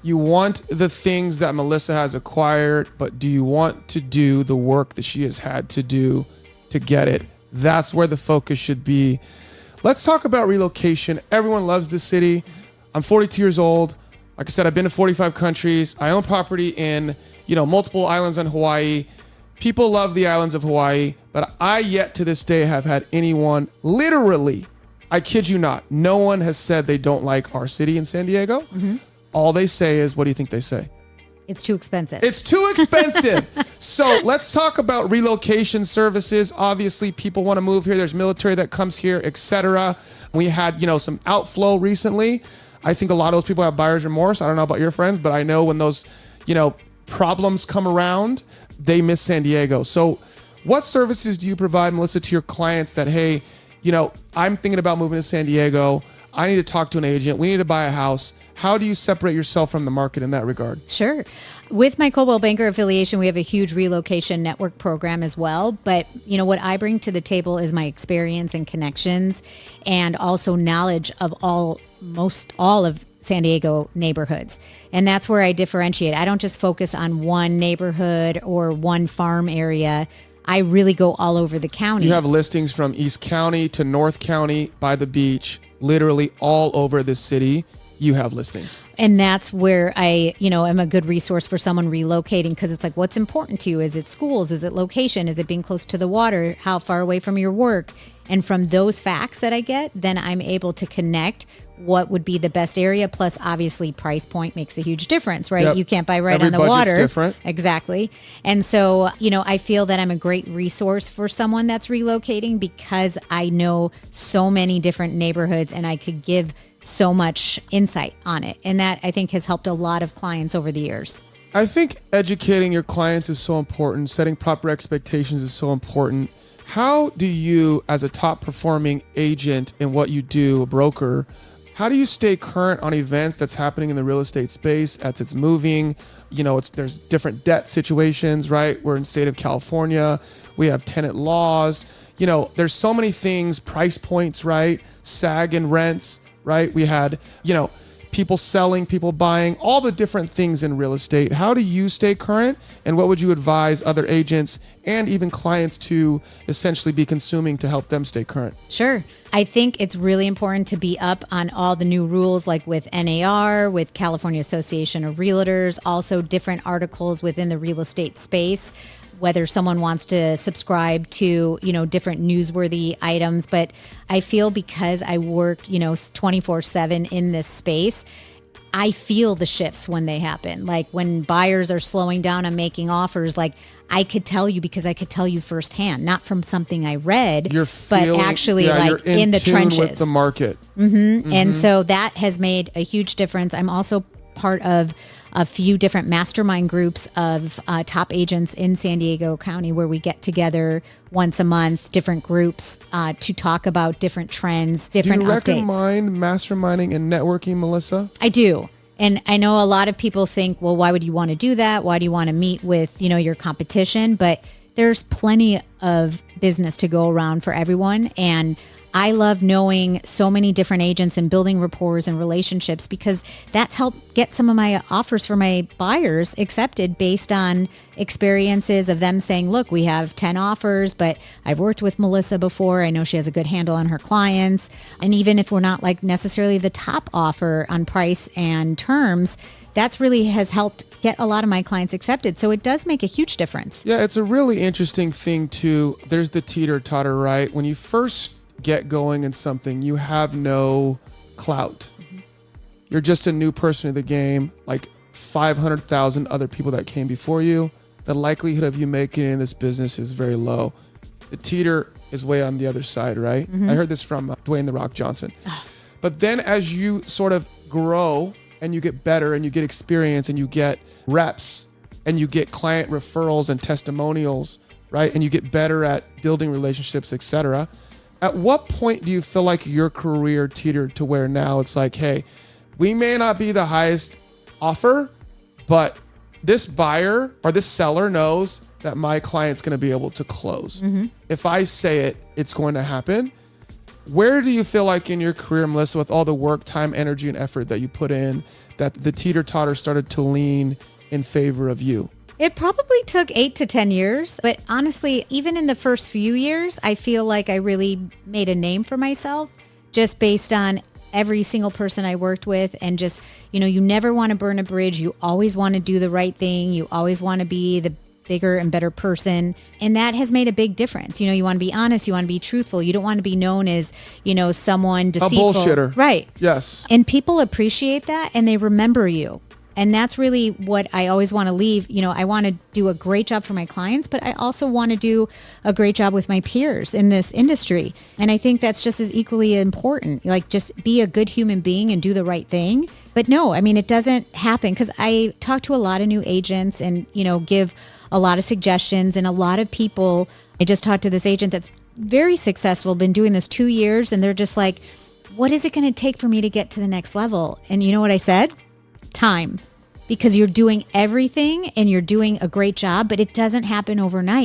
You want the things that Melissa has acquired, but do you want to do the work that she has had to do to get it? That's where the focus should be. Let's talk about relocation. Everyone loves this city. I'm 42 years old. Like I said, I've been to 45 countries. I own property in, multiple islands on Hawaii. People love the islands of Hawaii, but I yet to this day have had anyone, literally, I kid you not, no one has said they don't like our city in San Diego. Mm-hmm. All they say is, what do you think they say? It's too expensive. It's too expensive. So let's talk about relocation services. Obviously, people want to move here. There's military that comes here, etc. We had, some outflow recently. I think a lot of those people have buyer's remorse. I don't know about your friends, but I know when those, problems come around, they miss San Diego. So what services do you provide, Melissa, to your clients that, hey, I'm thinking about moving to San Diego. I need to talk to an agent. We need to buy a house. How do you separate yourself from the market in that regard? Sure. With my Coldwell Banker affiliation, we have a huge relocation network program as well. But, what I bring to the table is my experience and connections and also knowledge of most all of San Diego neighborhoods. And that's where I differentiate. I don't just focus on one neighborhood or one farm area. I really go all over the county. You have listings from East County to North County by the beach, literally all over the city. You have listings. And that's where I, am a good resource for someone relocating, because it's like, what's important to you? Is it schools? Is it location? Is it being close to the water? How far away from your work? And from those facts that I get, then I'm able to connect what would be the best area. Plus, obviously, price point makes a huge difference, right? Yep. You can't buy right Every on the budget's water. Different. Exactly. And so, I feel that I'm a great resource for someone that's relocating because I know so many different neighborhoods and I could give so much insight on it. And that, I think, has helped a lot of clients over the years. I think educating your clients is so important. Setting proper expectations is so important. How do you, as a top performing agent in what you do, a broker, how do you stay current on events that's happening in the real estate space as it's moving? There's different debt situations, right? We're in the state of California. We have tenant laws. There's so many things, price points, right? SAG and rents, right? We had, people selling, people buying, all the different things in real estate. How do you stay current? And what would you advise other agents and even clients to essentially be consuming to help them stay current? Sure. I think it's really important to be up on all the new rules, like with NAR, with California Association of Realtors, also different articles within the real estate space, whether someone wants to subscribe to, different newsworthy items. But I feel because I work, 24/7 in this space, I feel the shifts when they happen. Like when buyers are slowing down on making offers, like I could tell you because I could tell you firsthand, not from something I read, but actually like in the trenches with the market. Mm-hmm. Mm-hmm. And so that has made a huge difference. I'm also part of a few different mastermind groups of top agents in San Diego County where we get together once a month, different groups to talk about different trends, different updates. Do you recommend masterminding and networking, Melissa? I do. And I know a lot of people think, well, why would you want to do that? Why do you want to meet with, your competition? But there's plenty of business to go around for everyone. And I love knowing so many different agents and building rapport and relationships because that's helped get some of my offers for my buyers accepted based on experiences of them saying, look, we have 10 offers, but I've worked with Melissa before. I know she has a good handle on her clients. And even if we're not like necessarily the top offer on price and terms, that's really has helped get a lot of my clients accepted. So it does make a huge difference. Yeah, it's a really interesting thing too. There's the teeter-totter, right? When you first get going in something, you have no clout. Mm-hmm. You're just a new person in the game, like 500,000 other people that came before you. The likelihood of you making it in this business is very low. The teeter is way on the other side, right? Mm-hmm. I heard this from Dwayne "The Rock" Johnson. But then as you sort of grow and you get better and you get experience and you get reps and you get client referrals and testimonials, right? And you get better at building relationships, etc. At what point do you feel like your career teetered to where now it's like, hey, we may not be the highest offer, but this buyer or this seller knows that my client's going to be able to close. Mm-hmm. If I say it, it's going to happen. Where do you feel like in your career, Melissa, with all the work, time, energy, and effort that you put in, that the teeter-totter started to lean in favor of you? It probably took 8 to 10 years, but honestly, even in the first few years, I feel like I really made a name for myself just based on every single person I worked with. And just, you never want to burn a bridge. You always want to do the right thing. You always want to be the bigger and better person. And that has made a big difference. You want to be honest. You want to be truthful. You don't want to be known as, someone deceitful. A bullshitter. Right. Yes. And people appreciate that and they remember you. And that's really what I always want to leave. I want to do a great job for my clients, but I also want to do a great job with my peers in this industry. And I think that's just as equally important. Like, just be a good human being and do the right thing. But no, it doesn't happen, because I talk to a lot of new agents and, give a lot of suggestions, and a lot of people. I just talked to this agent that's very successful, been doing this 2 years, and they're just like, what is it going to take for me to get to the next level? And you know what I said? Time. Because you're doing everything and you're doing a great job, but it doesn't happen overnight.